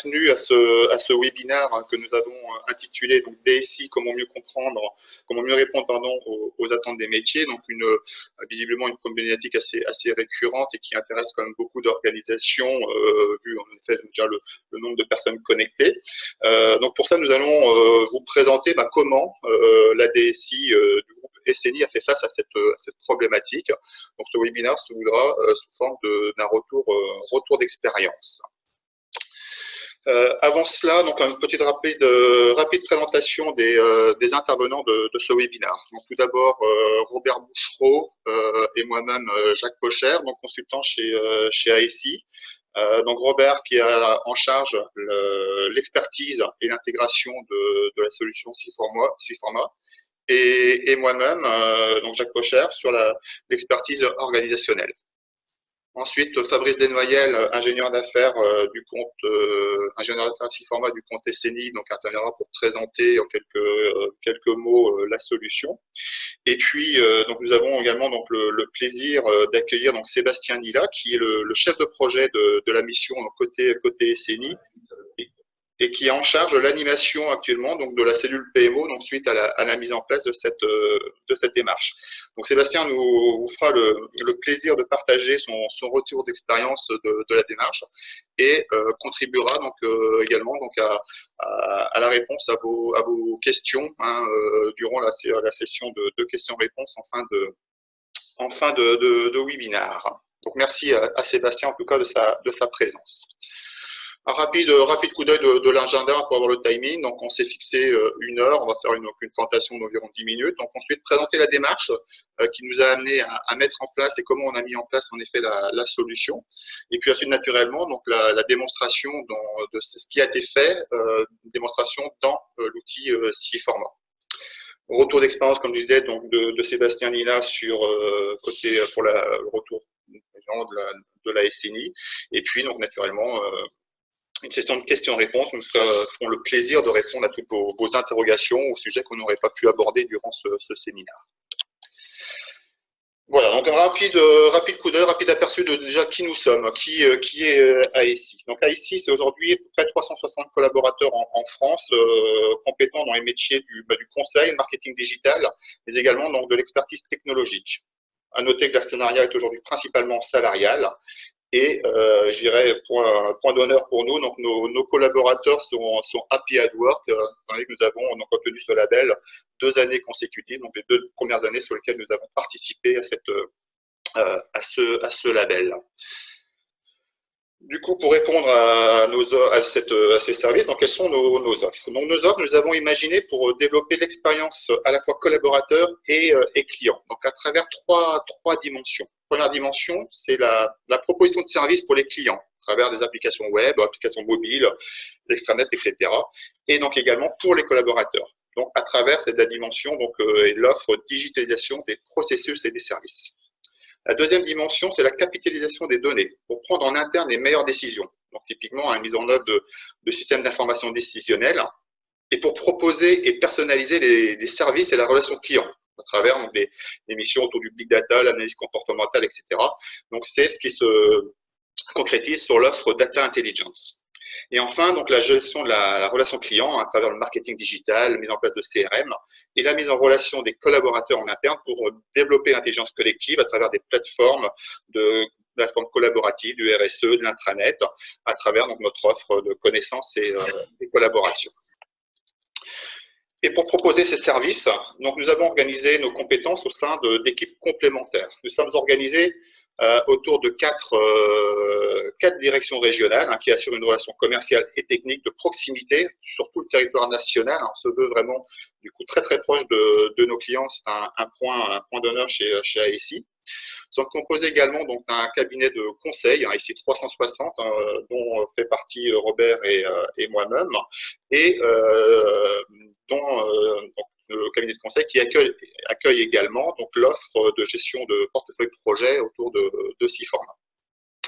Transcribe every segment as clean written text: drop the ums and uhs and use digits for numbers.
bienvenue à ce webinaire que nous avons intitulé donc DSI, comment mieux comprendre, comment mieux répondre aux attentes des métiers. Donc visiblement une problématique assez récurrente et qui intéresse quand même beaucoup d'organisations, vu en effet déjà le nombre de personnes connectées. Donc pour ça, nous allons vous présenter comment la DSI du groupe SNI a fait face à cette problématique. Donc ce webinaire se voudra sous forme d'un retour d'expérience. Avant cela, donc une petite rapide présentation des intervenants de ce webinaire. Donc tout d'abord Robert Bouchereau et moi-même Jacques Pocher, donc consultant chez ASI. Donc Robert qui a en charge l'expertise et l'intégration de la solution Siforma, et moi-même, donc Jacques Pocher, sur l'expertise organisationnelle. Ensuite, Fabrice Desnoyelles, ingénieur d'affaires du compte, ingénieur d'affaires Siforma du compte SNI, donc interviendra pour présenter en quelques mots la solution. Et puis, donc nous avons également donc le plaisir d'accueillir donc Sébastien Nila, qui est le chef de projet de la mission côté SNI. Et qui est en charge de l'animation actuellement donc de la cellule PMO, donc suite à la mise en place de cette démarche. Donc Sébastien vous fera le plaisir de partager son retour d'expérience de la démarche et contribuera donc également donc à la réponse à vos questions durant la session de questions-réponses en fin de webinaire. Donc merci à Sébastien en tout cas de sa présence. Un rapide coup d'œil de l'agenda pour avoir le timing. Donc, on s'est fixé 1 heure. On va faire une présentation d'environ 10 minutes. Donc, ensuite, présenter la démarche qui nous a amené à mettre en place et comment on a mis en place, en effet, la solution. Et puis, ensuite, naturellement, donc, la démonstration de ce qui a été fait, démonstration dans l'outil Siforma. Retour d'expérience, comme je disais, donc de Sébastien Nila sur pour le retour de la SNI. Et puis, donc, naturellement, une session de questions-réponses. Nous ferons le plaisir de répondre à toutes vos interrogations au sujet qu'on n'aurait pas pu aborder durant ce séminaire. Voilà, donc un rapide coup d'œil, rapide aperçu de déjà qui nous sommes, qui est ASI. Donc ASI, c'est aujourd'hui près de 360 collaborateurs en France, compétents dans les métiers du conseil, marketing digital, mais également donc, de l'expertise technologique. À noter que l'actionnariat est aujourd'hui principalement salarial. Et je dirais, point d'honneur pour nous, donc nos collaborateurs sont happy at work, étant donné que nous avons donc obtenu ce label 2 années consécutives, donc les 2 premières années sur lesquelles nous avons participé à ce label. Du coup, pour répondre à ces services, donc quelles sont nos offres? Donc nos offres, nous avons imaginé pour développer l'expérience à la fois collaborateur et client. Donc à travers trois dimensions. Première dimension, c'est la proposition de services pour les clients, à travers des applications web, applications mobiles, l'extranet, etc. Et donc également pour les collaborateurs. Donc à travers la dimension donc l'offre digitalisation des processus et des services. La deuxième dimension, c'est la capitalisation des données pour prendre en interne les meilleures décisions. Donc, typiquement, la mise en œuvre de systèmes d'information décisionnelle et pour proposer et personnaliser les services et la relation client à travers donc, des missions autour du big data, l'analyse comportementale, etc. Donc, c'est ce qui se concrétise sur l'offre Data Intelligence. Et enfin, donc la gestion de la relation client à travers le marketing digital, la mise en place de CRM et la mise en relation des collaborateurs en interne pour développer l'intelligence collective à travers des plateformes collaboratives, du RSE, de l'intranet, à travers donc, notre offre de connaissances et des collaborations. Et pour proposer ces services, donc nous avons organisé nos compétences au sein d'équipes complémentaires. Nous sommes organisés autour de 4 directions régionales qui assurent une relation commerciale et technique de proximité sur tout le territoire national. On se veut vraiment du coup très proche de nos clients, c'est un point d'honneur chez ASI. Nous sommes composés également donc d'un cabinet de conseil, ASI 360, dont fait partie Robert et moi-même, et donc, le cabinet de conseil qui accueille également donc l'offre de gestion de portefeuille projet autour de Siforma.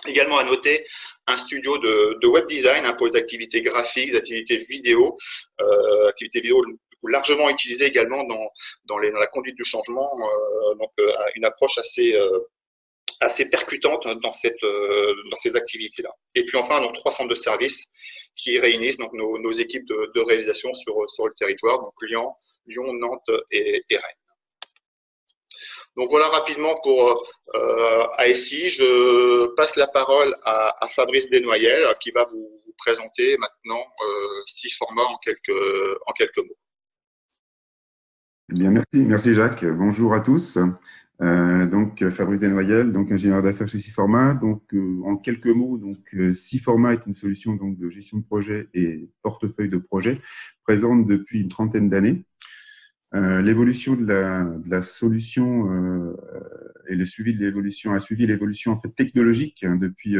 Également à noter un studio de web design pour les activités graphiques, les activités vidéo largement utilisées également dans la conduite du changement, donc une approche assez assez percutante dans ces activités-là. Et puis enfin, donc 3 centres de services qui réunissent donc nos équipes de réalisation sur le territoire, donc Lyon, Nantes et Rennes. Donc voilà rapidement pour ASI. Je passe la parole à Fabrice Desnoyelles qui va vous présenter maintenant SIFORMA en quelques mots. Eh bien, merci Jacques. Bonjour à tous. Donc Fabrice Desnoyelles, donc ingénieur d'affaires chez SIFORMA. Donc en quelques mots, SIFORMA est une solution donc de gestion de projet et portefeuille de projet présente depuis une trentaine d'années. L'évolution de la solution et le suivi de l'évolution a suivi l'évolution en fait technologique depuis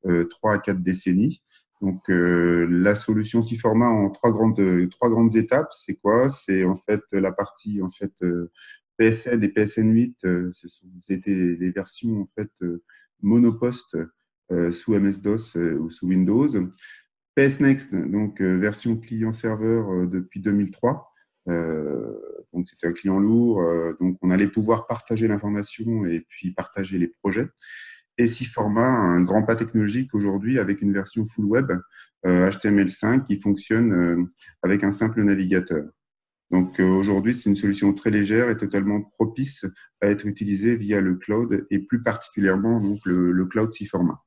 3 à 4 décennies. Donc la solution SIFORMA en trois grandes étapes, c'est quoi? C'est en fait la partie en fait PSN et PSN8, c'était les versions en fait monoposte sous MS-DOS ou sous Windows. PSNext, donc version client-serveur depuis 2003. Donc c'était un client lourd, donc on allait pouvoir partager l'information et puis partager les projets. Et SIFORMA, un grand pas technologique aujourd'hui avec une version full web HTML5 qui fonctionne avec un simple navigateur. Donc aujourd'hui, c'est une solution très légère et totalement propice à être utilisée via le cloud et plus particulièrement donc le cloud SIFORMA.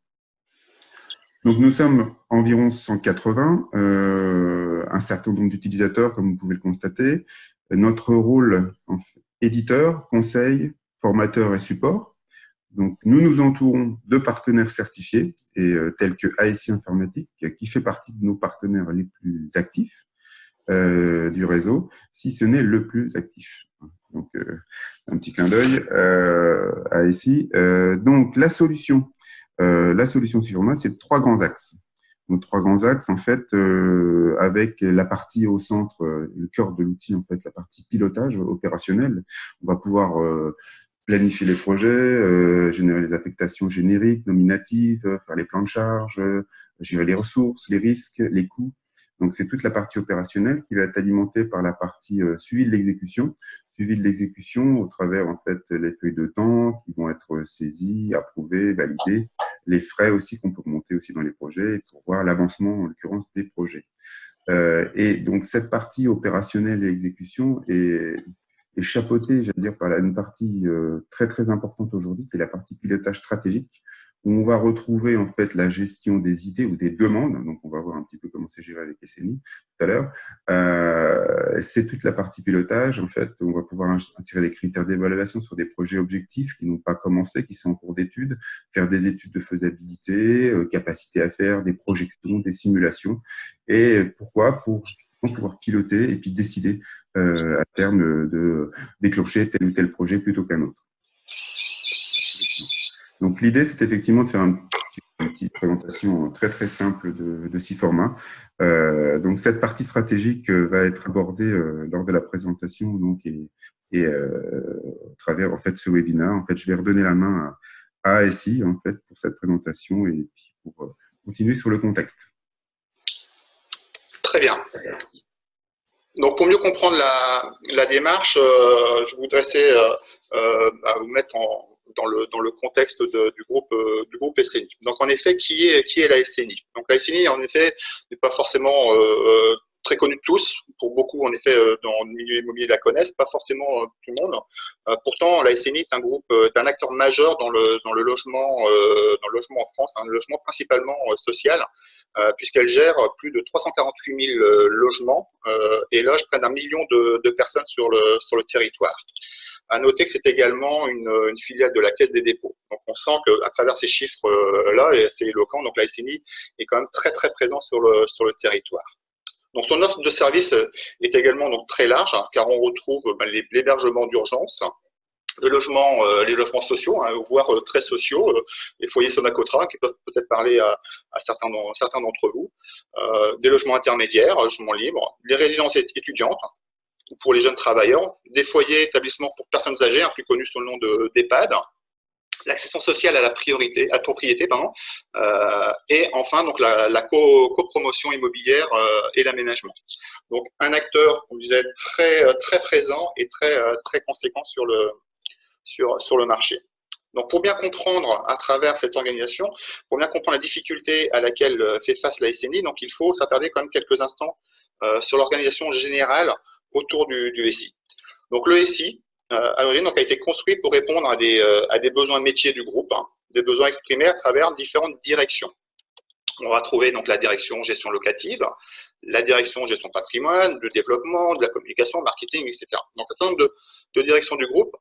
Donc nous sommes environ 180, un certain nombre d'utilisateurs comme vous pouvez le constater. Notre rôle éditeur, conseil, formateur et support. Donc nous nous entourons de partenaires certifiés tels que ASI Informatique qui fait partie de nos partenaires les plus actifs du réseau, si ce n'est le plus actif. Donc un petit clin d'œil à ASI. Donc la solution SIFORMA, c'est 3 grands axes. Donc 3 grands axes, en fait, avec la partie au centre, le cœur de l'outil, en fait, la partie pilotage opérationnel. On va pouvoir planifier les projets, générer les affectations génériques, nominatives, faire les plans de charge, gérer les ressources, les risques, les coûts. Donc, c'est toute la partie opérationnelle qui va être alimentée par la partie suivi de l'exécution au travers, en fait, les feuilles de temps qui vont être saisies, approuvées, validées, les frais aussi qu'on peut monter aussi dans les projets pour voir l'avancement, en l'occurrence, des projets. Et donc, cette partie opérationnelle et exécution est chapeautée, j'allais dire, par une partie très, très importante aujourd'hui, qui est la partie pilotage stratégique, où on va retrouver en fait la gestion des idées ou des demandes. Donc, on va voir un petit peu comment c'est géré avec SNI tout à l'heure. C'est toute la partie pilotage. En fait, on va pouvoir attirer des critères d'évaluation sur des projets objectifs qui n'ont pas commencé, qui sont en cours d'études, faire des études de faisabilité, capacité à faire des projections, des simulations. Et pourquoi? Pour pouvoir piloter et puis décider à terme de déclencher tel ou tel projet plutôt qu'un autre. Donc l'idée, c'est effectivement de faire une petite présentation très très simple de SIFORMA. Donc cette partie stratégique va être abordée lors de la présentation donc et au travers en fait ce webinaire. En fait, je vais redonner la main à ASI en fait pour cette présentation et puis pour continuer sur le contexte. Très bien. Donc, pour mieux comprendre la démarche, je voudrais vous mettre dans le contexte du groupe SNI. Donc, en effet, qui est la SNI? Donc, la SNI, en effet, n'est pas forcément très connue de tous. Pour beaucoup, en effet, dans le milieu immobilier la connaissent, pas forcément tout le monde. Pourtant, la SNI est est un acteur majeur dans le logement en France, un logement principalement social. Puisqu'elle gère plus de 348 000 logements et loge près d'1 million de personnes sur le territoire. À noter que c'est également une filiale de la Caisse des dépôts. Donc on sent qu'à travers ces chiffres-là, et c'est éloquent, donc la SNI est quand même très très présent sur le territoire. Donc son offre de service est également donc très large, car on retrouve l'hébergement d'urgence, les logements sociaux, voire très sociaux, les foyers Sonacotra qui peuvent peut-être parler à certains d'entre vous, des logements intermédiaires, logements libres, les résidences étudiantes pour les jeunes travailleurs, des foyers établissements pour personnes âgées, plus connus sous le nom d'EHPAD, l'accession sociale à la propriété, et enfin donc la copromotion immobilière et l'aménagement. Donc un acteur, on disait, très très présent et très très conséquent sur le marché. Donc, pour bien comprendre à travers cette organisation, pour bien comprendre la difficulté à laquelle fait face la SNI, donc il faut s'attarder quand même quelques instants sur l'organisation générale autour du SI. Donc, le SI, à l'origine, a été construit pour répondre à des besoins métiers du groupe, hein, des besoins exprimés à travers différentes directions. On va trouver donc la direction gestion locative, la direction gestion patrimoine, le développement, de la communication, marketing, etc. Donc, un certain nombre de directions du groupe,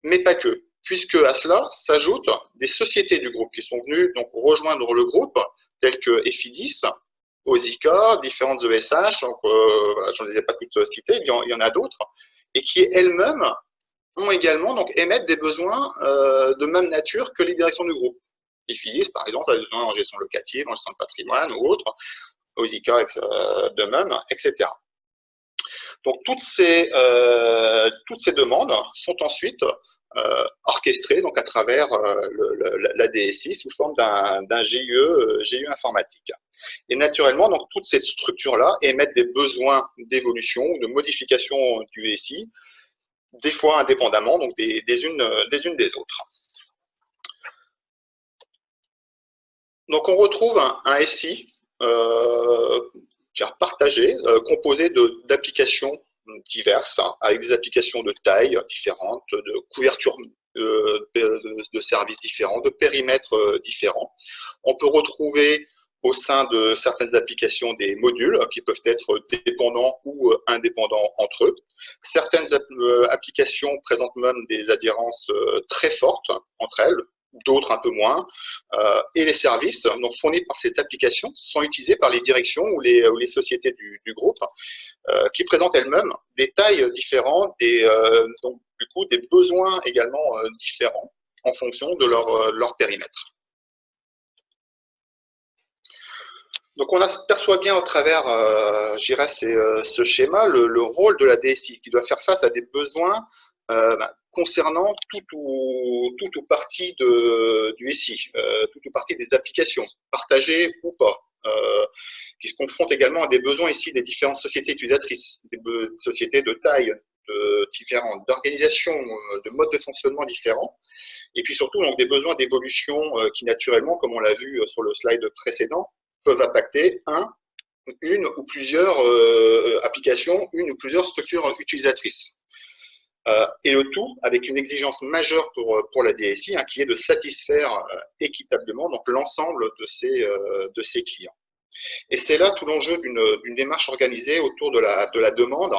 mais pas que, puisque à cela s'ajoutent des sociétés du groupe qui sont venues donc rejoindre le groupe, telles que EFIDIS, OSICA, différentes ESH, donc voilà, je ne les ai pas toutes citées, il y en a d'autres, et qui elles-mêmes ont également donc émettent des besoins de même nature que les directions du groupe. EFIDIS, par exemple, a besoin en gestion locative, en gestion de patrimoine ou autre, OSICA de même, etc. Donc toutes ces demandes sont ensuite orchestrées donc à travers la DSI sous forme d'un GIE informatique. Et naturellement, donc toutes ces structures-là émettent des besoins d'évolution ou de modification du SI, des fois indépendamment, donc des unes des autres. Donc on retrouve un SI partagé, composé d'applications diverses, avec des applications de taille différentes, de couverture de services différents, de périmètres différents. On peut retrouver au sein de certaines applications des modules qui peuvent être dépendants ou indépendants entre eux. Certaines applications présentent même des adhérences très fortes entre elles, d'autres un peu moins, et les services donc, fournis par ces applications sont utilisés par les directions ou les sociétés du groupe, qui présentent elles-mêmes des tailles différentes, donc du coup des besoins également différents en fonction de leur périmètre. Donc on aperçoit bien au travers, ce schéma, le rôle de la DSI qui doit faire face à des besoins concernant tout ou partie du SI, tout ou partie des applications, partagées ou pas, qui se confrontent également à des besoins ici des différentes sociétés utilisatrices, des sociétés de taille différentes, d'organisation, de modes de fonctionnement différents, et puis surtout donc, des besoins d'évolution qui naturellement, comme on l'a vu sur le slide précédent, peuvent impacter une ou plusieurs applications, une ou plusieurs structures utilisatrices. Et le tout avec une exigence majeure pour la DSI, qui est de satisfaire équitablement donc l'ensemble de ses clients. Et c'est là tout l'enjeu d'une démarche organisée autour de la demande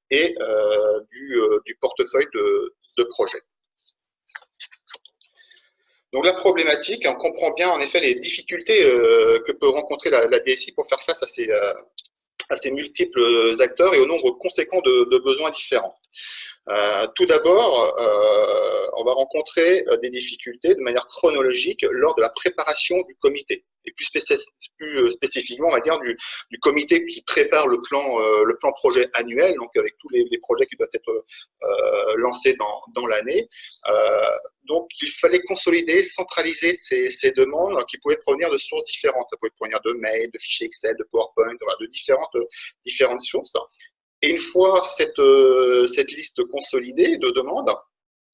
et du portefeuille de projet. Donc la problématique, on comprend bien en effet les difficultés que peut rencontrer la DSI pour faire face à ces multiples acteurs et au nombre conséquent de besoins différents. Tout d'abord, on va rencontrer des difficultés de manière chronologique lors de la préparation du comité, et plus spécifiquement, on va dire, du comité qui prépare le plan projet annuel, donc avec tous les projets qui doivent être lancés dans l'année. Donc, il fallait consolider, centraliser ces demandes qui pouvaient provenir de sources différentes. Ça pouvait provenir de mails, de fichiers Excel, de PowerPoint, de différentes sources. Et une fois cette liste consolidée de demandes,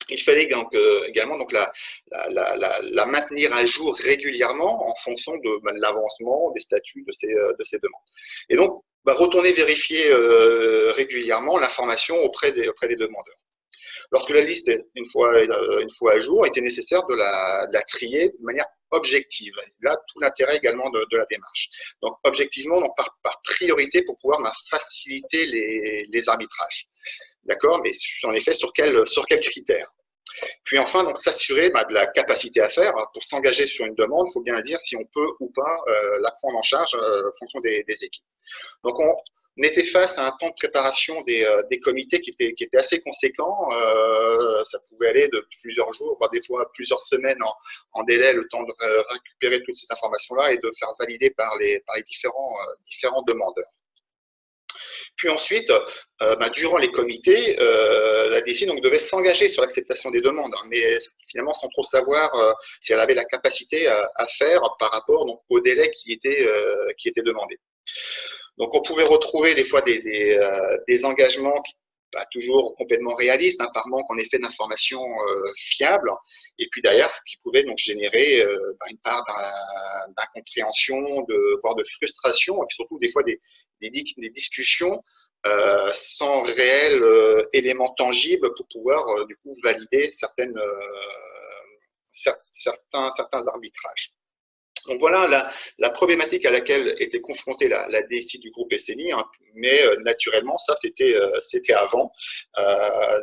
il fallait donc, également donc, la maintenir à jour régulièrement en fonction de l'avancement des statuts de ces demandes. Et donc, retourner vérifier régulièrement l'information auprès des demandeurs. Lorsque la liste est une fois à jour, il était nécessaire de la trier de manière objective. Là, tout l'intérêt également de la démarche. Donc, objectivement, donc par priorité pour pouvoir faciliter les arbitrages. D'accord? Mais en effet, sur quels critères? Puis enfin, donc s'assurer de la capacité à faire. Pour s'engager sur une demande, il faut bien dire si on peut ou pas la prendre en charge en fonction des équipes. Donc, on était face à un temps de préparation des comités qui était assez conséquent. Ça pouvait aller de plusieurs jours, voire des fois plusieurs semaines en délai, le temps de récupérer toutes ces informations-là et de faire valider par les différents demandeurs. Puis ensuite, durant les comités, la DSI donc, devait s'engager sur l'acceptation des demandes, mais finalement sans trop savoir si elle avait la capacité à faire par rapport donc, au délai qui était demandé. Donc on pouvait retrouver des fois des engagements pas toujours complètement réaliste, hein, par manque en effet d'informations fiables, et puis derrière, ce qui pouvait donc générer une part d'incompréhension, voire de frustration, et puis surtout des fois des discussions sans réel élément tangible pour pouvoir du coup valider certains arbitrages. Donc voilà la problématique à laquelle était confrontée la DSI du groupe SNI, hein, mais naturellement, ça c'était avant.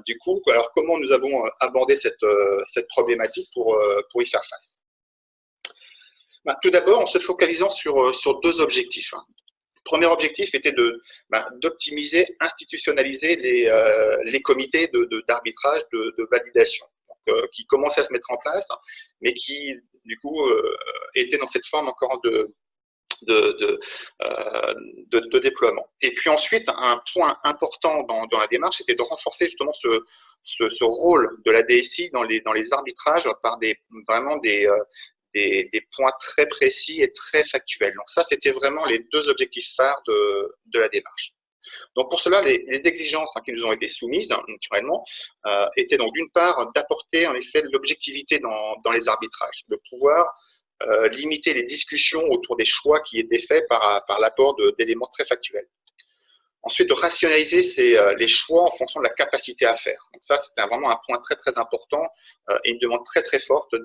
Du coup, alors comment nous avons abordé cette problématique pour y faire face? Tout d'abord, en se focalisant sur deux objectifs. Hein. Le premier objectif était d'optimiser, institutionnaliser les comités d'arbitrage, de validation, donc, qui commençaient à se mettre en place, mais qui, du coup, étaient dans cette forme encore de déploiement. Et puis ensuite, un point important dans la démarche, c'était de renforcer justement ce rôle de la DSI dans les arbitrages par vraiment des points très précis et très factuels. Donc ça, c'était vraiment les deux objectifs phares de la démarche. Donc pour cela, les exigences qui nous ont été soumises, naturellement, étaient donc d'une part d'apporter en effet de l'objectivité dans les arbitrages, de pouvoir limiter les discussions autour des choix qui étaient faits par l'apport d'éléments très factuels. Ensuite, de rationaliser les choix en fonction de la capacité à faire. Donc ça, c'était vraiment un point très très important et une demande très très forte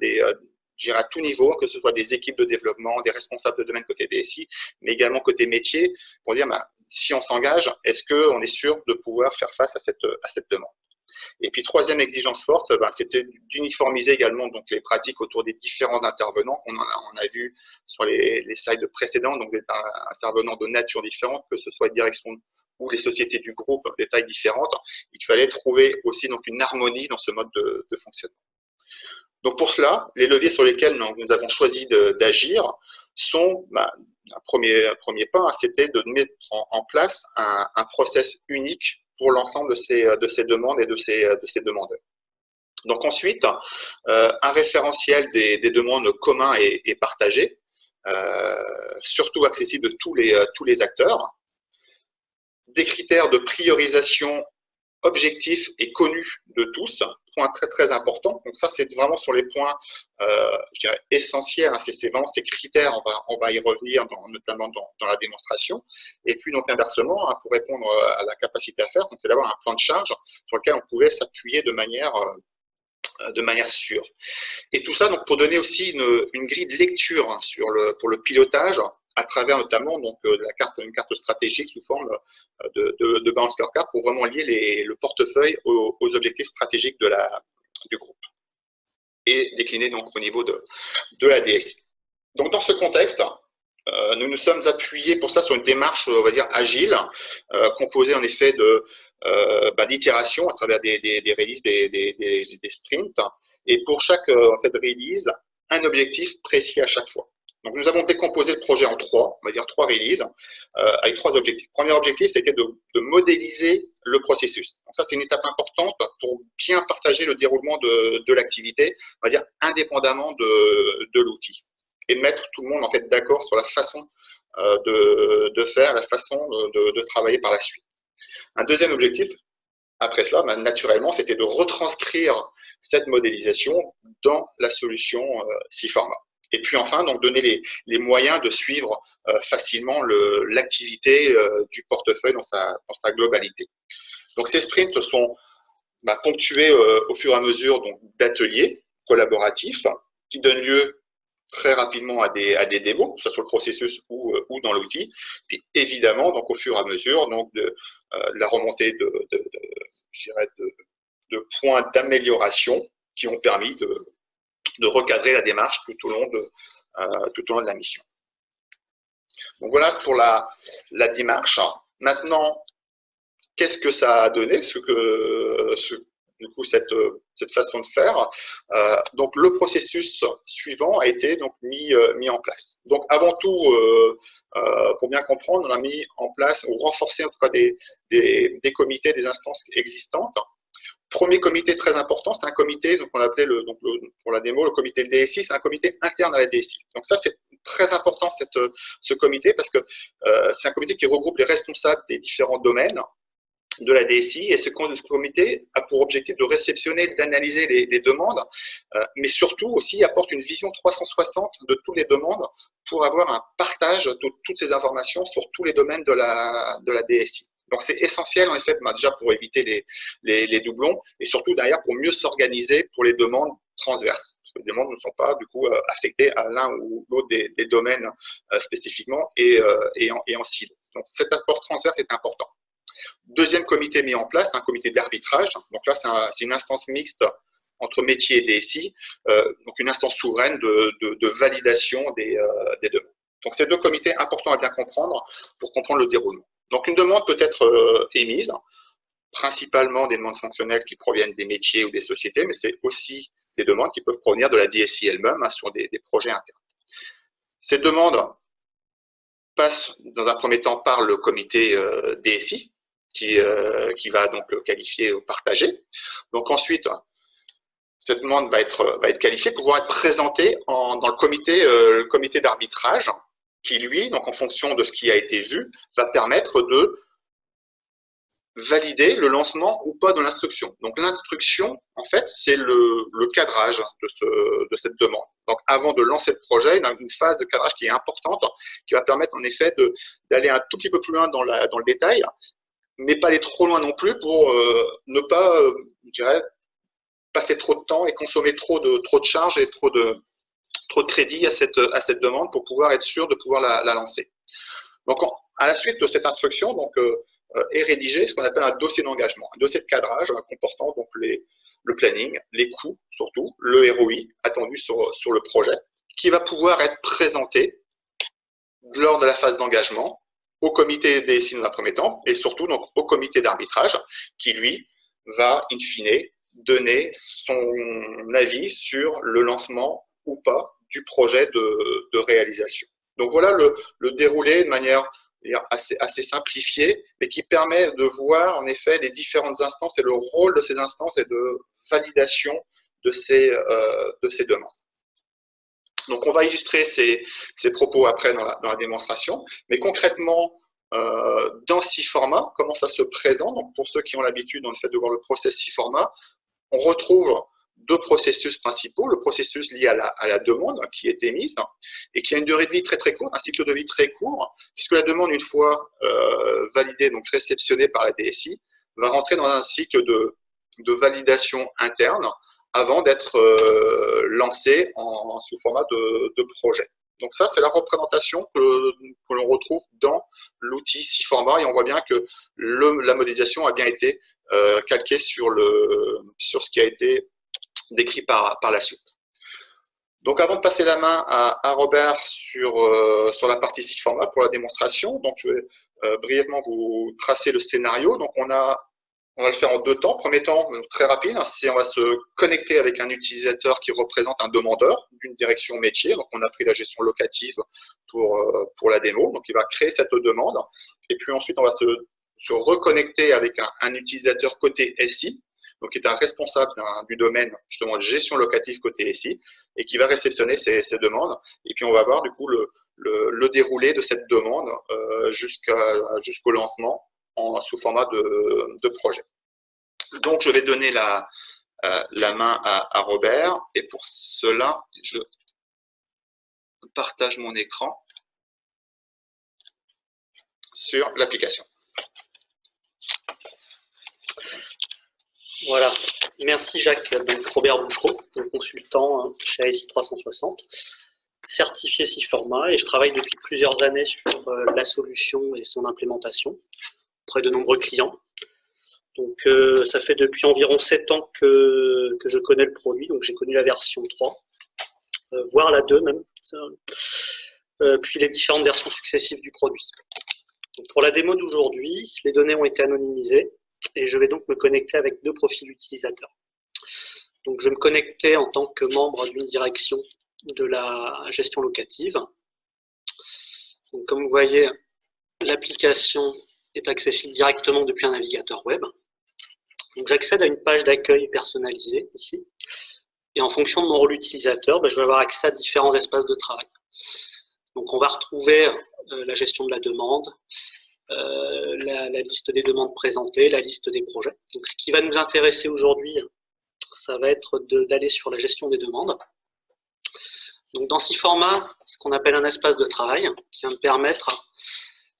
je dirais à tout niveau, que ce soit des équipes de développement, des responsables de domaine côté DSI, mais également côté métier, pour dire si on s'engage, est-ce qu'on est sûr de pouvoir faire face à cette demande? Et puis, troisième exigence forte, c'était d'uniformiser également donc, les pratiques autour des différents intervenants. On a vu sur les slides précédents, donc des intervenants de nature différente, que ce soit direction ou les sociétés du groupe, des tailles différentes. Il fallait trouver aussi donc, une harmonie dans ce mode de fonctionnement. Donc pour cela, les leviers sur lesquels nous avons choisi d'agir sont, un premier pas, c'était de mettre en place un process unique pour l'ensemble de ces demandes et de ces demandeurs. Donc ensuite, un référentiel des demandes communs et partagées, surtout accessible de tous les acteurs, des critères de priorisation objectif et connu de tous, point très très important. Donc ça, c'est vraiment sur les points, je dirais, essentiels. Hein. C'est vraiment ces critères, on va y revenir, notamment dans la démonstration. Et puis donc inversement, hein, pour répondre à la capacité à faire, c'est d'avoir un plan de charge sur lequel on pouvait s'appuyer de manière sûre. Et tout ça donc pour donner aussi une grille de lecture hein, pour le pilotage, à travers notamment donc, une carte stratégique sous forme de balance scorecard pour vraiment lier le portefeuille aux objectifs stratégiques du groupe et décliner donc au niveau de la DSI. Donc dans ce contexte, nous nous sommes appuyés pour ça sur une démarche, on va dire, agile, composée en effet d'itérations à travers des releases, des sprints, et pour chaque en fait, release, un objectif précis à chaque fois. Donc, nous avons décomposé le projet en trois, on va dire trois releases, avec trois objectifs. Premier objectif, c'était de modéliser le processus. Donc, ça, c'est une étape importante pour bien partager le déroulement de l'activité, on va dire, indépendamment de l'outil. Et mettre tout le monde, en fait, d'accord sur la façon de faire, la façon de travailler par la suite. Un deuxième objectif, après cela, naturellement, c'était de retranscrire cette modélisation dans la solution SIForma. Et puis enfin, donc donner les moyens de suivre facilement l'activité du portefeuille dans sa globalité. Donc ces sprints sont ponctués au fur et à mesure d'ateliers collaboratifs qui donnent lieu très rapidement à des démos, que ce soit sur le processus ou dans l'outil. Puis évidemment, donc au fur et à mesure, donc de la remontée de points d'amélioration qui ont permis de recadrer la démarche tout au long de la mission. Donc voilà pour la démarche. Maintenant, qu'est-ce que ça a donné, du coup, cette façon de faire? Donc le processus suivant a été donc mis en place. Donc avant tout, pour bien comprendre, on a mis en place ou renforcé en tout cas des comités, des instances existantes. Premier comité très important, c'est un comité, donc on appelait pour la démo, le comité DSI, c'est un comité interne à la DSI. Donc ça, c'est très important ce comité parce que c'est un comité qui regroupe les responsables des différents domaines de la DSI, et ce comité a pour objectif de réceptionner, d'analyser les demandes, mais surtout aussi apporte une vision 360 de toutes les demandes pour avoir un partage de toutes ces informations sur tous les domaines de la DSI. Donc c'est essentiel en effet, déjà pour éviter les doublons, et surtout derrière pour mieux s'organiser pour les demandes transverses, parce que les demandes ne sont pas du coup affectées à l'un ou l'autre des domaines spécifiquement et en silo. Donc cet apport transverse est important. Deuxième comité mis en place, un comité d'arbitrage. Donc là, c'est une instance mixte entre métier et DSI, donc une instance souveraine de validation des demandes. Donc ces deux comités importants à bien comprendre pour comprendre le déroulement. Donc une demande peut être émise, principalement des demandes fonctionnelles qui proviennent des métiers ou des sociétés, mais c'est aussi des demandes qui peuvent provenir de la DSI elle-même sur des projets internes. Ces demandes passent dans un premier temps par le comité DSI, qui va donc le qualifier ou partager. Donc ensuite, cette demande va être qualifiée pour pouvoir être présentée dans le comité d'arbitrage, qui lui, donc en fonction de ce qui a été vu, va permettre de valider le lancement ou pas de l'instruction. Donc l'instruction, en fait, c'est le cadrage de cette demande. Donc avant de lancer le projet, il y a une phase de cadrage qui est importante, qui va permettre en effet d'aller un tout petit peu plus loin dans le détail, mais pas aller trop loin non plus pour ne pas, je dirais, passer trop de temps et consommer trop de charges et trop de crédit à cette demande pour pouvoir être sûr de pouvoir la lancer. Donc, à la suite de cette instruction, donc, est rédigé ce qu'on appelle un dossier d'engagement, un dossier de cadrage comportant donc le planning, les coûts surtout, le ROI attendu sur le projet, qui va pouvoir être présenté lors de la phase d'engagement au comité DSI dans un premier temps, et surtout donc au comité d'arbitrage, qui lui va in fine donner son avis sur le lancement ou pas du projet de réalisation. Donc voilà le déroulé de manière assez simplifiée, mais qui permet de voir en effet les différentes instances et le rôle de ces instances et de validation de ces demandes. Donc on va illustrer ces propos après dans la démonstration, mais concrètement, dans 6 formats, comment ça se présente? Donc pour ceux qui ont l'habitude en fait de voir le process 6 formats, on retrouve 2 processus principaux, le processus lié à la demande qui est émise et qui a une durée de vie très très courte, un cycle de vie très court, puisque la demande, une fois validée, donc réceptionnée par la DSI, va rentrer dans un cycle de validation interne avant d'être lancée sous format de projet. Donc ça, c'est la représentation que l'on retrouve dans l'outil 6 formats, et on voit bien que la modélisation a bien été calquée sur ce qui a été décrit par la suite. Donc avant de passer la main à Robert sur la partie 6 formats pour la démonstration, donc je vais brièvement vous tracer le scénario. Donc on va le faire en 2 temps. Premier temps, très rapide, c'est on va se connecter avec un utilisateur qui représente un demandeur d'une direction métier. Donc on a pris la gestion locative pour la démo. Donc il va créer cette demande. Et puis ensuite, on va se reconnecter avec un utilisateur côté SI, donc qui est un responsable du domaine justement de gestion locative côté SI, et qui va réceptionner ces demandes. Et puis on va voir du coup le déroulé de cette demande jusqu'au lancement sous format de projet. Donc je vais donner la main à Robert, et pour cela je partage mon écran sur l'application. Voilà, merci Jacques. Donc Robert Bouchereau, consultant chez ASI 360, certifié 6 formats, et je travaille depuis plusieurs années sur la solution et son implémentation auprès de nombreux clients. Donc ça fait depuis environ 7 ans que je connais le produit, donc j'ai connu la version 3, voire la 2 même, puis les différentes versions successives du produit. Donc pour la démo d'aujourd'hui, les données ont été anonymisées, et je vais donc me connecter avec 2 profils utilisateurs. Donc je vais me connecter en tant que membre d'une direction de la gestion locative. Donc, comme vous voyez, l'application est accessible directement depuis un navigateur web. Donc j'accède à une page d'accueil personnalisée ici. Et en fonction de mon rôle utilisateur, je vais avoir accès à différents espaces de travail. Donc on va retrouver la gestion de la demande, la liste des demandes présentées, la liste des projets. Donc, ce qui va nous intéresser aujourd'hui, ça va être d'aller sur la gestion des demandes. Donc, dans SIForma, ce qu'on appelle un espace de travail qui va me permettre,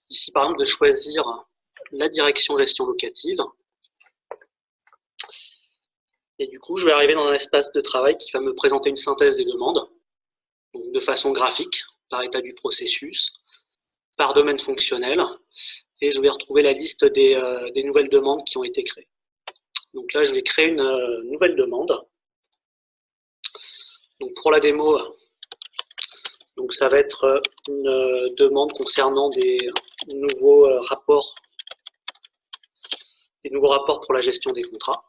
ici par exemple, de choisir la direction gestion locative. Et du coup, je vais arriver dans un espace de travail qui va me présenter une synthèse des demandes, donc de façon graphique, par état du processus, par domaine fonctionnel, et je vais retrouver la liste des nouvelles demandes qui ont été créées. Donc là, je vais créer une nouvelle demande. Donc pour la démo, donc ça va être une demande concernant des nouveaux rapports pour la gestion des contrats.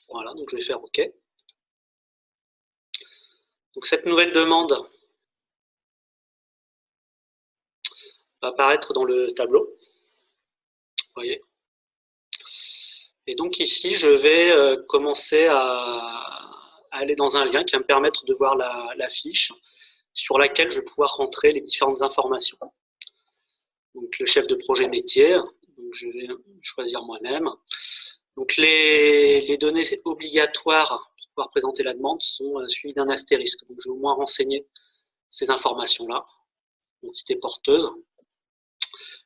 Voilà, donc je vais faire OK. Donc cette nouvelle demande va apparaître dans le tableau. Vous voyez. Et donc ici, je vais commencer à aller dans un lien qui va me permettre de voir la fiche sur laquelle je vais pouvoir rentrer les différentes informations. Donc le chef de projet métier, donc je vais choisir moi-même. Donc les données obligatoires pour pouvoir présenter la demande sont suivies d'un astérisque. Donc je vais au moins renseigner ces informations-là. Entité porteuse.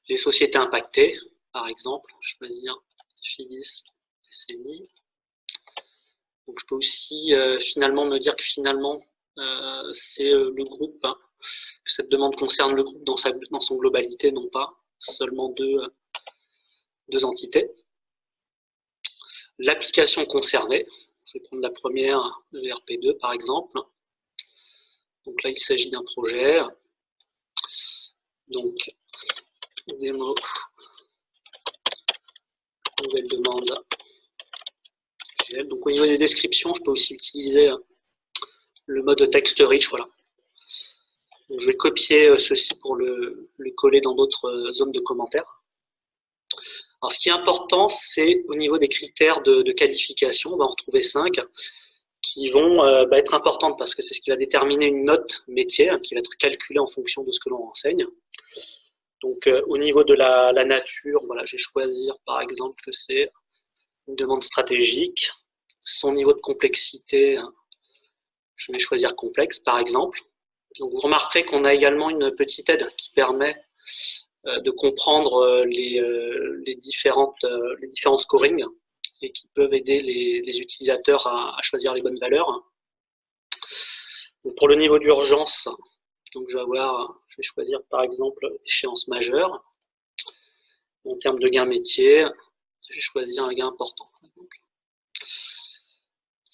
Les sociétés impactées, par exemple, choisir FIDIS, SNI. Donc je peux aussi finalement me dire que finalement c'est le groupe, que cette demande concerne le groupe dans son globalité, non pas seulement deux entités. L'application concernée, je vais prendre la première, le ERP2 par exemple. Donc là il s'agit d'un projet. Donc démo, nouvelle demande. Donc au niveau des descriptions, je peux aussi utiliser le mode texte rich. Voilà. Donc, je vais copier ceci pour le coller dans d'autres zones de commentaires. Alors, ce qui est important, c'est au niveau des critères de qualification, on va en retrouver 5 qui vont être importantes parce que c'est ce qui va déterminer une note métier qui va être calculée en fonction de ce que l'on enseigne. Donc au niveau de la nature, voilà, je vais choisir par exemple que c'est une demande stratégique. Son niveau de complexité, je vais choisir complexe par exemple. Donc vous remarquerez qu'on a également une petite aide qui permet de comprendre les différents scorings et qui peuvent aider les utilisateurs à choisir les bonnes valeurs. Donc pour le niveau d'urgence, donc je vais choisir par exemple échéance majeure. En termes de gain métier, je vais choisir un gain important.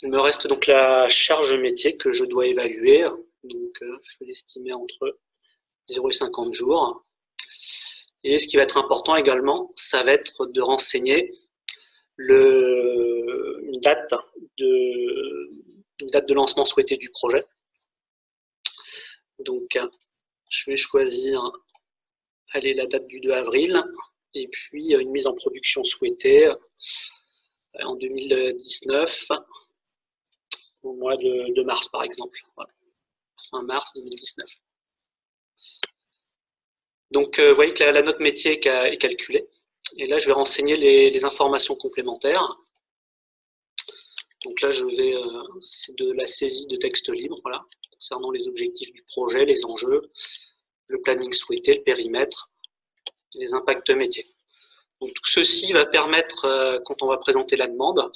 Il me reste donc la charge métier que je dois évaluer. Donc je vais l'estimer entre 0 et 50 jours. Et ce qui va être important également, ça va être de renseigner une date de lancement souhaité du projet. Donc, je vais choisir la date du 2 avril et puis une mise en production souhaitée en 2019, au mois de mars par exemple. Voilà. Fin mars 2019. Donc, vous voyez que la note métier est calculée. Et là, je vais renseigner les informations complémentaires. Donc là, c'est de la saisie de texte libre, voilà, concernant les objectifs du projet, les enjeux, le planning souhaité, le périmètre, les impacts métiers. Donc tout ceci va permettre, quand on va présenter la demande,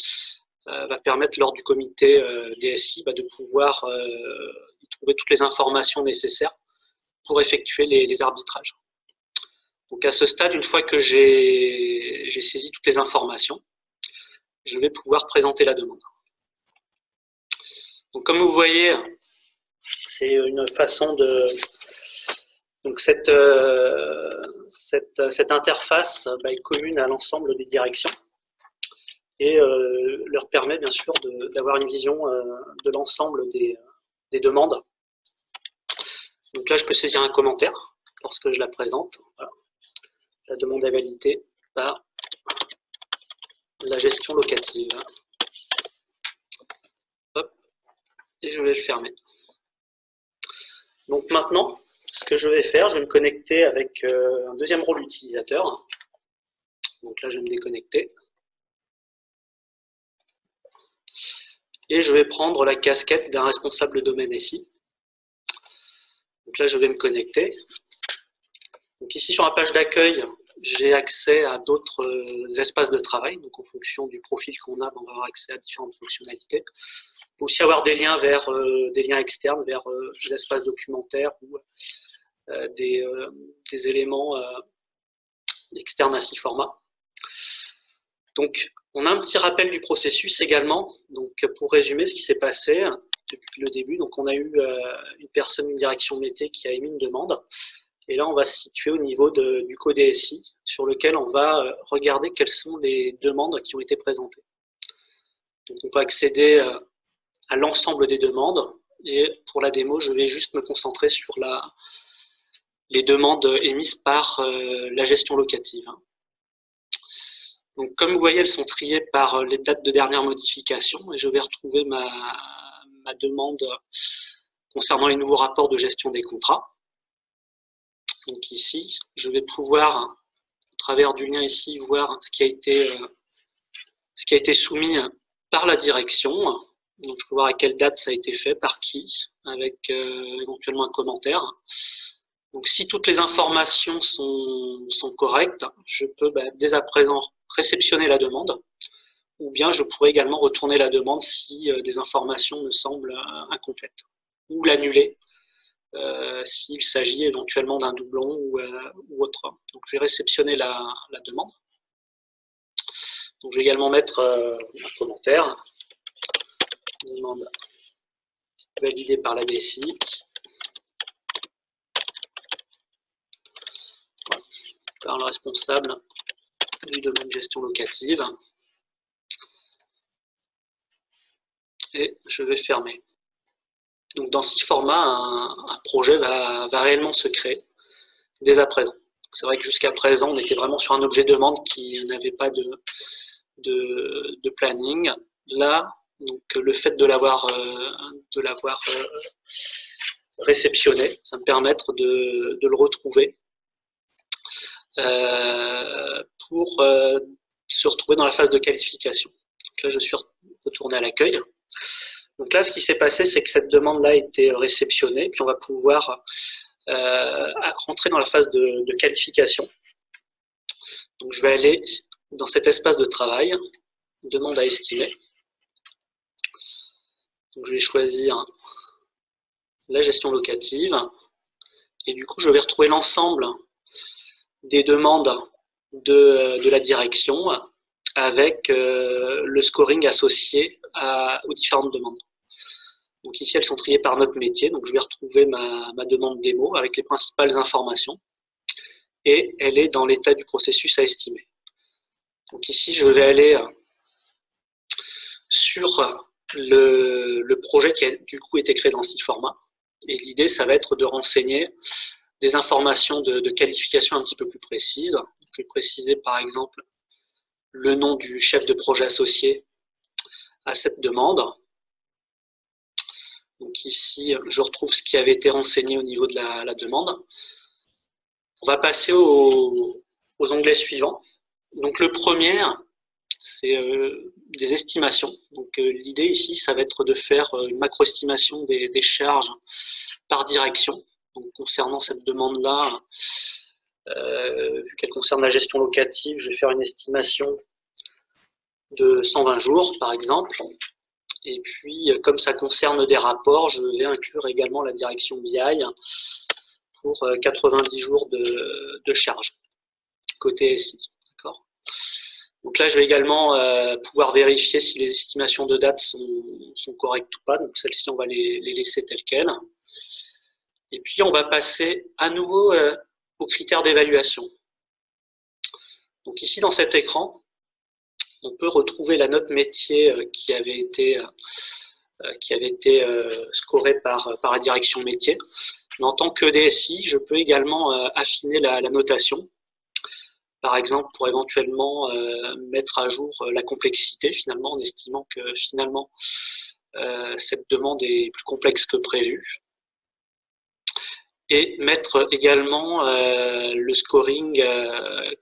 va permettre lors du comité DSI de pouvoir y trouver toutes les informations nécessaires pour effectuer les arbitrages. Donc à ce stade, une fois que j'ai saisi toutes les informations, je vais pouvoir présenter la demande. Donc comme vous voyez, c'est une façon de... Donc cette interface est commune à l'ensemble des directions et leur permet bien sûr d'avoir une vision de l'ensemble des demandes. Donc là, je peux saisir un commentaire lorsque je la présente. Voilà. La demande est validée par la gestion locative. Hop, et je vais le fermer. Donc maintenant, ce que je vais faire, je vais me connecter avec un deuxième rôle utilisateur. Donc là, je vais me déconnecter. Et je vais prendre la casquette d'un responsable domaine SI. Donc là, je vais me connecter. Donc ici, sur la page d'accueil, j'ai accès à d'autres espaces de travail. Donc en fonction du profil qu'on a, on va avoir accès à différentes fonctionnalités. On peut aussi avoir des liens vers des liens externes, vers des espaces documentaires ou des éléments externes à SIForma. Donc, on a un petit rappel du processus également. Donc, pour résumer ce qui s'est passé depuis le début, donc on a eu une personne, une direction métier qui a émis une demande. Et là, on va se situer au niveau du code SI, sur lequel on va regarder quelles sont les demandes qui ont été présentées. Donc, on peut accéder à l'ensemble des demandes. Et pour la démo, je vais juste me concentrer sur les demandes émises par la gestion locative. Donc, comme vous voyez, elles sont triées par les dates de dernière modification et je vais retrouver ma demande concernant les nouveaux rapports de gestion des contrats. Donc ici, je vais pouvoir, au travers du lien ici, voir ce qui a été soumis par la direction. Donc je peux voir à quelle date ça a été fait, par qui, avec éventuellement un commentaire. Donc si toutes les informations sont correctes, je peux dès à présent réceptionner la demande, ou bien je pourrais également retourner la demande si des informations me semblent incomplètes, ou l'annuler s'il s'agit éventuellement d'un doublon ou autre. Donc je vais réceptionner la demande. Donc je vais également mettre un commentaire. Demande validée par la DSI. Voilà. Par le responsable du domaine gestion locative. Et je vais fermer. Donc dans SIForma, un projet va réellement se créer dès à présent. C'est vrai que jusqu'à présent, on était vraiment sur un objet demande qui n'avait pas de planning. Là, donc, le fait de l'avoir réceptionné, ça me permet de le retrouver pour se retrouver dans la phase de qualification. Donc là, je suis retourné à l'accueil. Donc là, ce qui s'est passé, c'est que cette demande-là a été réceptionnée, puis on va pouvoir rentrer dans la phase de qualification. Donc je vais aller dans cet espace de travail, demande à estimer. Donc je vais choisir la gestion locative, et du coup je vais retrouver l'ensemble des demandes de la direction avec le scoring associé aux différentes demandes. Donc ici, elles sont triées par notre métier. Donc je vais retrouver ma demande démo avec les principales informations. Et elle est dans l'état du processus à estimer. Donc ici, je vais aller sur le projet qui a du coup été créé dans SIForma. Et l'idée, ça va être de renseigner des informations de qualification un petit peu plus précises. Je vais préciser par exemple le nom du chef de projet associé à cette demande. Donc ici, je retrouve ce qui avait été renseigné au niveau de la demande. On va passer aux onglets suivants. Donc le premier, c'est des estimations. Donc l'idée ici, ça va être de faire une macro-estimation des charges par direction. Donc concernant cette demande-là, vu qu'elle concerne la gestion locative, je vais faire une estimation de 120 jours, par exemple. Et puis, comme ça concerne des rapports, je vais inclure également la direction BI pour 90 jours de charge, côté SI. Donc là, je vais également pouvoir vérifier si les estimations de date sont correctes ou pas. Donc celles-ci, on va les laisser telles quelles. Et puis, on va passer à nouveau aux critères d'évaluation. Donc ici, dans cet écran, on peut retrouver la note métier qui avait été scorée par la direction métier. Mais en tant que DSI, je peux également affiner la notation. Par exemple, pour éventuellement mettre à jour la complexité, finalement, en estimant que finalement cette demande est plus complexe que prévu. et mettre également le scoring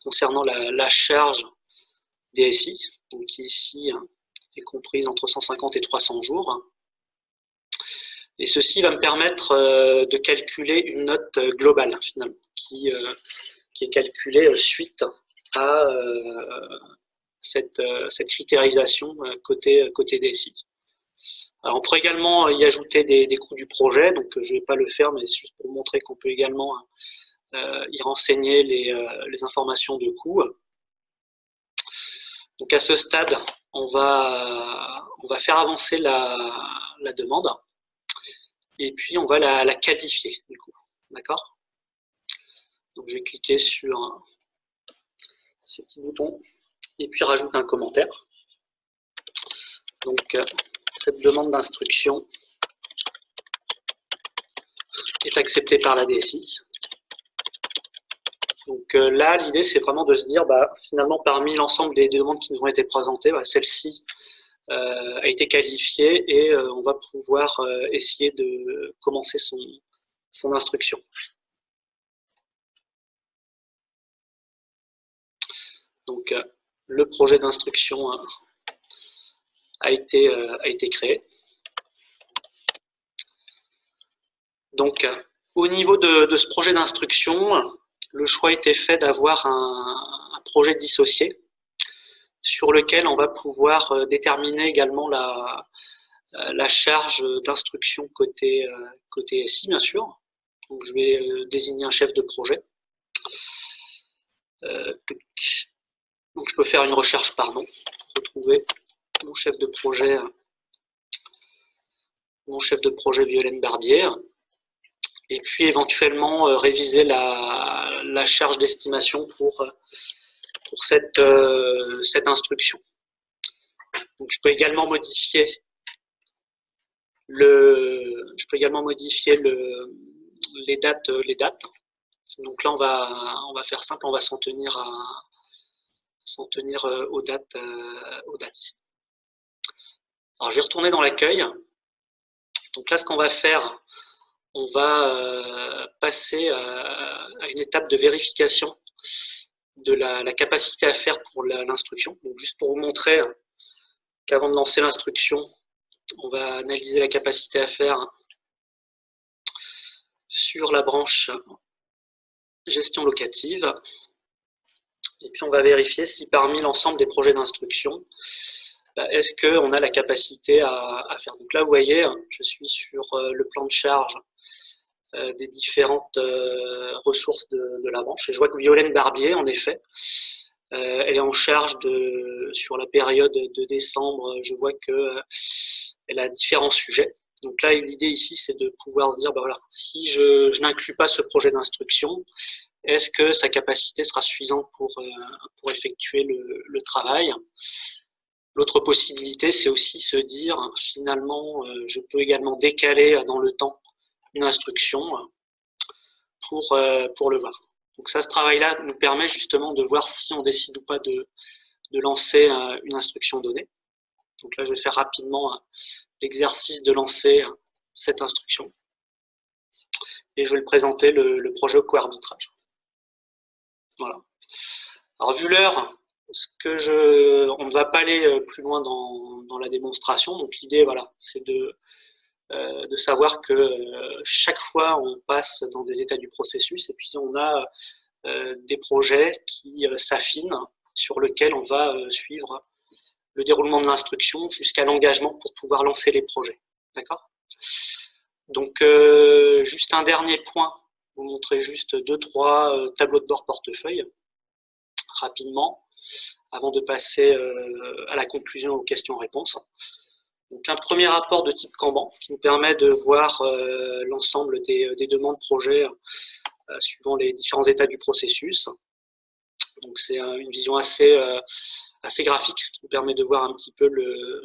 concernant la charge DSI, donc qui ici est comprise entre 150 et 300 jours. Et ceci va me permettre de calculer une note globale, finalement, qui est calculée suite à cette critérisation côté DSI. Alors, on pourrait également y ajouter des coûts du projet, donc je ne vais pas le faire, mais c'est juste pour vous montrer qu'on peut également y renseigner les informations de coûts. Donc à ce stade, on va faire avancer la demande et puis on va la qualifier du coup, d'accord? Donc je vais cliquer sur ce petit bouton et puis rajouter un commentaire. Donc cette demande d'instruction est acceptée par la DSI. Donc là, l'idée, c'est vraiment de se dire, finalement, parmi l'ensemble des demandes qui nous ont été présentées, celle-ci a été qualifiée et on va pouvoir essayer de commencer son instruction. Donc, le projet d'instruction a été créé. Donc, au niveau de ce projet d'instruction, le choix a été fait d'avoir un projet dissocié sur lequel on va pouvoir déterminer également la charge d'instruction côté SI, bien sûr. Donc, je vais désigner un chef de projet. Donc, je peux faire une recherche par nom, retrouver mon chef de projet Violaine Barbier. Et puis éventuellement réviser la charge d'estimation pour cette instruction. Donc, je peux également modifier les dates. Donc là, on va faire simple, on va s'en tenir aux dates ici. Alors, je vais retourner dans l'accueil. Donc là, ce qu'on va faire, on va passer à une étape de vérification de la capacité à faire pour l'instruction. Donc juste pour vous montrer qu'avant de lancer l'instruction, on va analyser la capacité à faire sur la branche gestion locative. Et puis on va vérifier si parmi l'ensemble des projets d'instruction, est-ce qu'on a la capacité à faire. Donc là, vous voyez, je suis sur le plan de charge des différentes ressources de la branche. Et je vois que Violaine Barbier, en effet, elle est en charge sur la période de décembre, je vois qu'elle a différents sujets. Donc là, l'idée ici, c'est de pouvoir se dire, voilà, si je n'inclus pas ce projet d'instruction, est-ce que sa capacité sera suffisante pour effectuer le travail? L'autre possibilité, c'est aussi se dire, finalement, je peux également décaler dans le temps une instruction pour le voir. Donc ça, ce travail-là nous permet justement de voir si on décide ou pas de lancer une instruction donnée. Donc là, je vais faire rapidement l'exercice de lancer cette instruction. Et je vais le présenter le projet au co-arbitrage. Voilà. Alors, vu l'heure, on ne va pas aller plus loin dans la démonstration. Donc l'idée, voilà, c'est de savoir que chaque fois on passe dans des états du processus et puis on a des projets qui s'affinent sur lesquels on va suivre le déroulement de l'instruction jusqu'à l'engagement pour pouvoir lancer les projets. D'accord? Donc juste un dernier point, vous montrer juste 2-3 tableaux de bord portefeuille rapidement avant de passer à la conclusion aux questions-réponses. Donc un premier rapport de type Kanban qui nous permet de voir l'ensemble des demandes projets suivant les différents états du processus. Donc c'est une vision assez graphique qui nous permet de voir un petit peu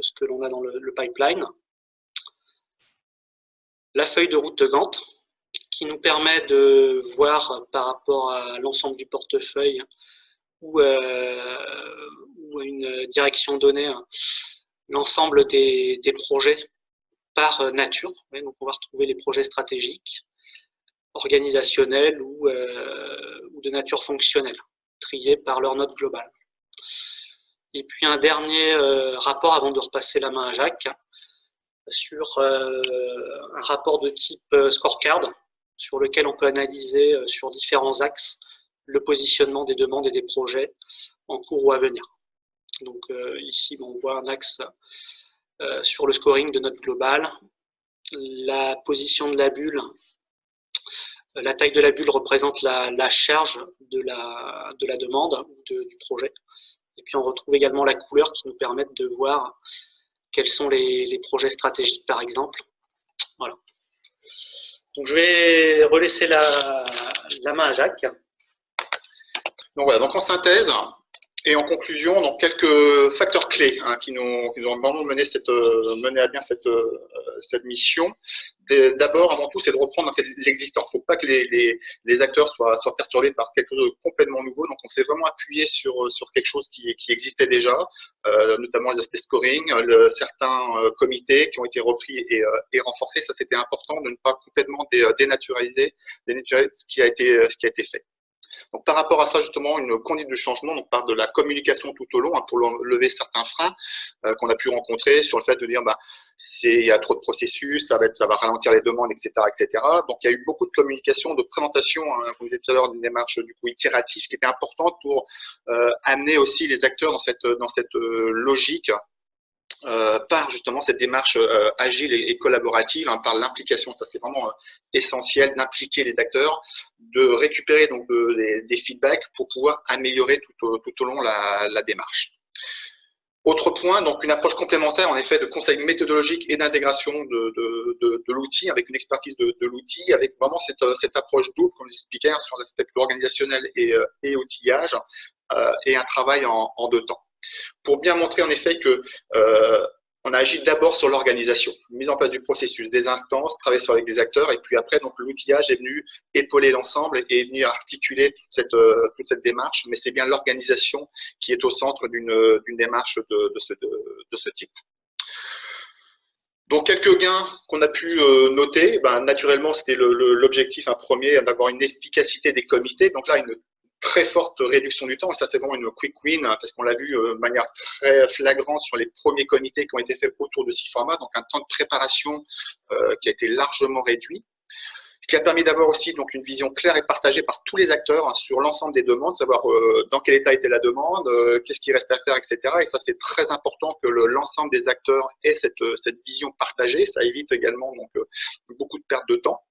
ce que l'on a dans le pipeline. La feuille de route Gantt qui nous permet de voir par rapport à l'ensemble du portefeuille ou une direction donnée l'ensemble des projets par nature. Donc on va retrouver les projets stratégiques, organisationnelles ou de nature fonctionnelle, triées par leur note globale. Et puis un dernier rapport avant de repasser la main à Jacques, sur un rapport de type scorecard, sur lequel on peut analyser sur différents axes le positionnement des demandes et des projets en cours ou à venir. Donc ici, on voit un axe sur le scoring de note globale, la position de la bulle, la taille de la bulle représente la charge de la demande ou du projet. Et puis on retrouve également la couleur qui nous permet de voir quels sont les projets stratégiques par exemple. Voilà. Donc je vais relaisser la main à Jacques. Donc voilà, donc en synthèse et en conclusion, donc quelques facteurs clés qui nous ont vraiment mené à bien cette mission. D'abord, avant tout, c'est de reprendre en fait, l'existant. Il ne faut pas que les acteurs soient perturbés par quelque chose de complètement nouveau. Donc, on s'est vraiment appuyé sur quelque chose qui existait déjà, notamment les aspects scoring, certains comités qui ont été repris et renforcés. Ça, c'était important de ne pas complètement dénaturer ce qui a été fait. Donc, par rapport à ça, justement, une conduite de changement, on parle de la communication tout au long pour lever certains freins qu'on a pu rencontrer sur le fait de dire il y a trop de processus, ça va ralentir les demandes, etc., etc. Donc, il y a eu beaucoup de communication, de présentation, comme je disais tout à l'heure, d'une démarche du coup itérative qui était importante pour amener aussi les acteurs dans cette logique. Par justement cette démarche agile et collaborative, par l'implication, ça c'est vraiment essentiel d'impliquer les acteurs, de récupérer donc des feedbacks pour pouvoir améliorer tout au long la démarche. Autre point, donc une approche complémentaire en effet de conseil méthodologique et d'intégration de l'outil, avec une expertise de l'outil, avec vraiment cette approche double, comme j'expliquais, sur l'aspect organisationnel et outillage, et un travail en deux temps. Pour bien montrer en effet que on a agi d'abord sur l'organisation, mise en place du processus, des instances, travailler avec des acteurs, et puis après, donc l'outillage est venu épauler l'ensemble et est venu articuler toute cette démarche, mais c'est bien l'organisation qui est au centre d'une démarche de ce type. Donc, quelques gains qu'on a pu noter, naturellement, c'était l'objectif premier, d'avoir une efficacité des comités. Donc là, une très forte réduction du temps, et ça c'est vraiment une quick win, parce qu'on l'a vu de manière très flagrante sur les premiers comités qui ont été faits autour de SIFORMA, donc un temps de préparation qui a été largement réduit. Ce qui a permis d'avoir aussi donc une vision claire et partagée par tous les acteurs sur l'ensemble des demandes, savoir dans quel état était la demande, qu'est-ce qui reste à faire, etc. Et ça, c'est très important que l'ensemble des acteurs aient cette vision partagée. Ça évite également donc beaucoup de pertes de temps,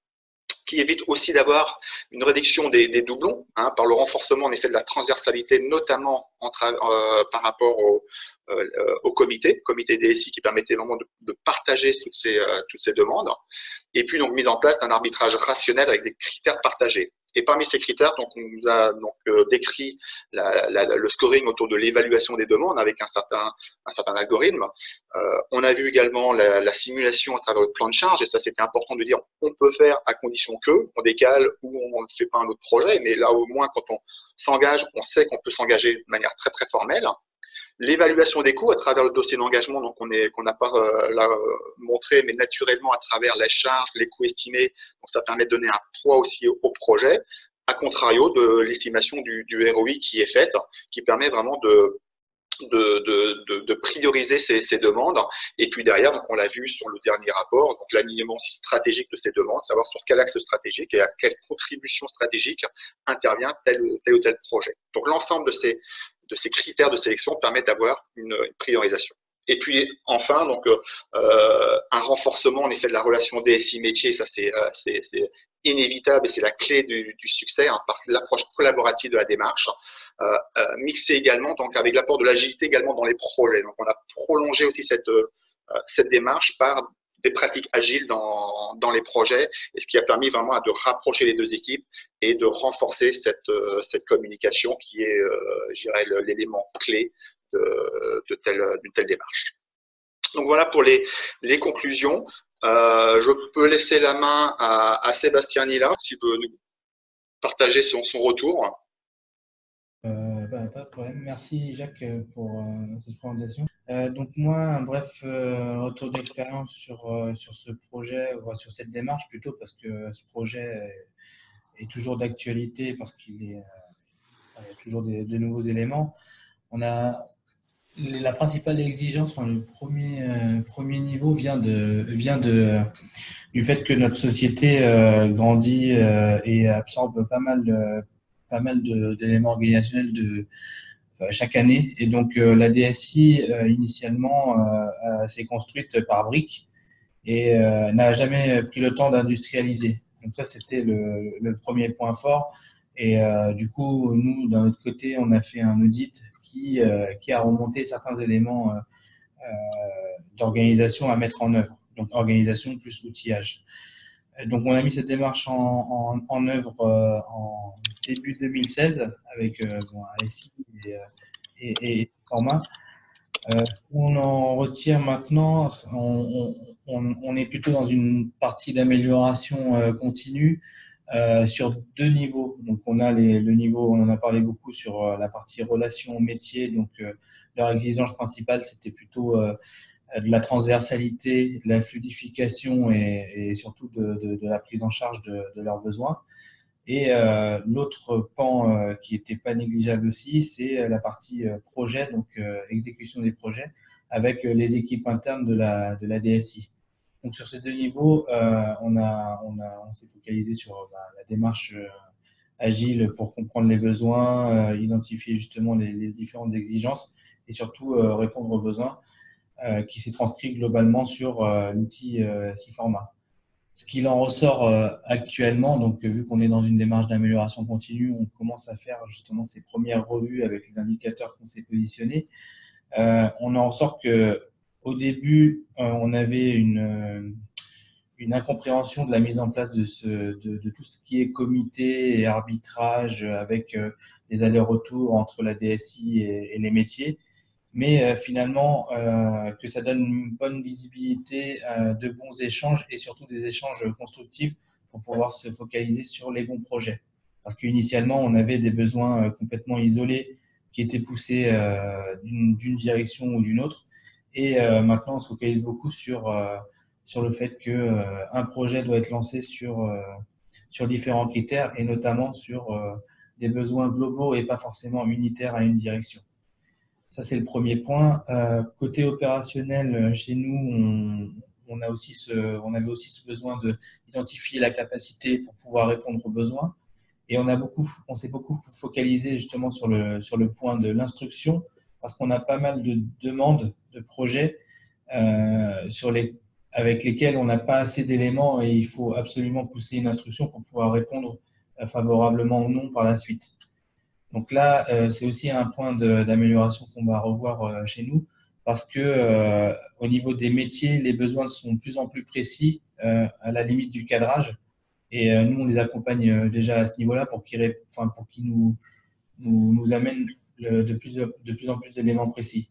qui évite aussi d'avoir une réduction des doublons, par le renforcement en effet de la transversalité, notamment par rapport au comité DSI qui permettait vraiment de partager toutes ces demandes, et puis donc mise en place d'un arbitrage rationnel avec des critères partagés. Et parmi ces critères, donc, on nous a décrit le scoring autour de l'évaluation des demandes avec un certain algorithme. On a vu également la simulation à travers le plan de charge, et ça c'était important de dire on peut faire à condition que, on décale ou on ne fait pas un autre projet, mais là au moins quand on s'engage, on sait qu'on peut s'engager de manière très très formelle. L'évaluation des coûts à travers le dossier d'engagement, donc qu'on n'a pas montré, mais naturellement à travers la charge, les coûts estimés, donc ça permet de donner un poids aussi au projet, à contrario de l'estimation du ROI qui est faite, qui permet vraiment de prioriser ces demandes. Et puis derrière, donc on l'a vu sur le dernier rapport, donc l'alignement stratégique de ces demandes, savoir sur quel axe stratégique et à quelle contribution stratégique intervient tel ou tel projet. Donc l'ensemble de ces critères de sélection permettent d'avoir une priorisation. Et puis enfin, donc un renforcement en effet de la relation DSI métier, ça c'est inévitable et c'est la clé du succès, par l'approche collaborative de la démarche, mixée également donc avec l'apport de l'agilité également dans les projets. Donc on a prolongé aussi cette démarche par des pratiques agiles dans les projets, et ce qui a permis vraiment de rapprocher les deux équipes et de renforcer cette communication qui est, je dirais, l'élément clé d'une telle démarche. Donc voilà pour les conclusions. Je peux laisser la main à Sébastien Nila, s'il veut nous partager son retour. Pas de problème. Merci Jacques pour cette présentation. Donc moi, un bref retour d'expérience sur ce projet, ou sur cette démarche plutôt, parce que ce projet est toujours d'actualité, parce il y a toujours de nouveaux éléments. On a la principale exigence, enfin, le premier niveau du fait que notre société grandit et absorbe pas mal d'éléments organisationnels chaque année. Et donc la DSI initialement s'est construite par briques et n'a jamais pris le temps d'industrialiser. Donc ça, c'était le premier point fort. Et du coup, nous, d'un autre côté, on a fait un audit qui a remonté certains éléments d'organisation à mettre en œuvre. Donc organisation plus outillage. Donc on a mis cette démarche en œuvre en début 2016 avec ASI et format. Ce qu'on en retire maintenant, on est plutôt dans une partie d'amélioration continue sur deux niveaux. Donc on a le niveau, on en a parlé beaucoup sur la partie relations métier. Donc leur exigence principale, c'était plutôt de la transversalité, de la fluidification et surtout de la prise en charge de leurs besoins. Et l'autre pan qui était pas négligeable aussi, c'est la partie projet, donc exécution des projets avec les équipes internes de la DSI. Donc sur ces deux niveaux, on s'est focalisé sur la démarche agile pour comprendre les besoins, identifier justement les différentes exigences et surtout répondre aux besoins qui s'est transcrit globalement sur l'outil SIForma. Ce qu'il en ressort actuellement, donc vu qu'on est dans une démarche d'amélioration continue, on commence à faire justement ces premières revues avec les indicateurs qu'on s'est positionnés. On en ressort que au début, on avait une incompréhension de la mise en place de tout ce qui est comité et arbitrage avec les allers-retours entre la DSI et les métiers. Mais finalement, que ça donne une bonne visibilité, de bons échanges et surtout des échanges constructifs pour pouvoir se focaliser sur les bons projets. Parce qu'initialement, on avait des besoins complètement isolés qui étaient poussés d'une direction ou d'une autre. Et maintenant, on se focalise beaucoup sur le fait que un projet doit être lancé sur différents critères et notamment sur des besoins globaux et pas forcément unitaires à une direction. Ça, c'est le premier point. Côté opérationnel, chez nous, on avait aussi ce besoin d'identifier la capacité pour pouvoir répondre aux besoins. Et on s'est beaucoup focalisé justement sur le point de l'instruction, parce qu'on a pas mal de demandes de projets avec lesquels on n'a pas assez d'éléments et il faut absolument pousser une instruction pour pouvoir répondre favorablement ou non par la suite. Donc là, c'est aussi un point d'amélioration qu'on va revoir chez nous, parce que au niveau des métiers, les besoins sont de plus en plus précis à la limite du cadrage. Et nous, on les accompagne déjà à ce niveau-là pour qu'ils nous amènent de plus en plus d'éléments précis.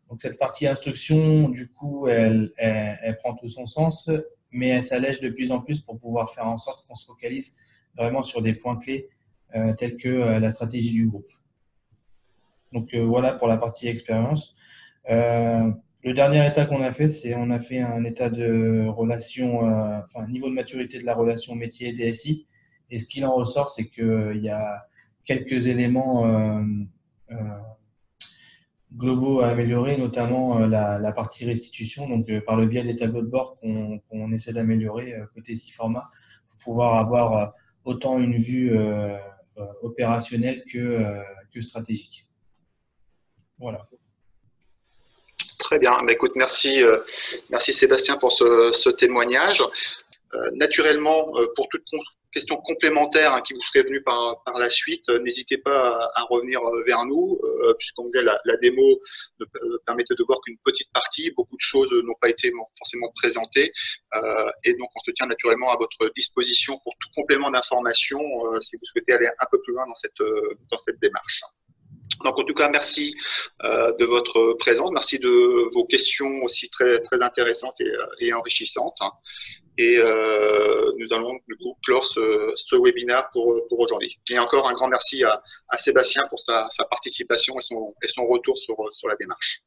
Donc cette partie instruction, du coup, elle prend tout son sens, mais elle s'allège de plus en plus pour pouvoir faire en sorte qu'on se focalise vraiment sur des points clés tels que la stratégie du groupe. Donc voilà pour la partie expérience. Le dernier état qu'on a fait, c'est on a fait un état de relation, niveau de maturité de la relation métier et DSI. Et ce qu'il en ressort, c'est qu'il y a quelques éléments globaux à améliorer, notamment la partie restitution, donc par le biais des tableaux de bord qu'on essaie d'améliorer côté SIForma, pour pouvoir avoir autant une vue opérationnelle que stratégique. Voilà. Très bien. Bah, écoute, merci Sébastien pour ce témoignage. Naturellement, pour toute question complémentaire qui vous serait venue par la suite, n'hésitez pas à revenir vers nous, puisqu'on disait la démo permettait de voir qu'une petite partie, beaucoup de choses n'ont pas été forcément présentées, et donc on se tient naturellement à votre disposition pour tout complément d'information si vous souhaitez aller un peu plus loin dans cette démarche. Donc en tout cas, merci de votre présence, merci de vos questions aussi très, très intéressantes et enrichissantes. Et nous allons du coup clore ce webinaire pour aujourd'hui. Et encore un grand merci à Sébastien pour sa participation et son retour sur la démarche.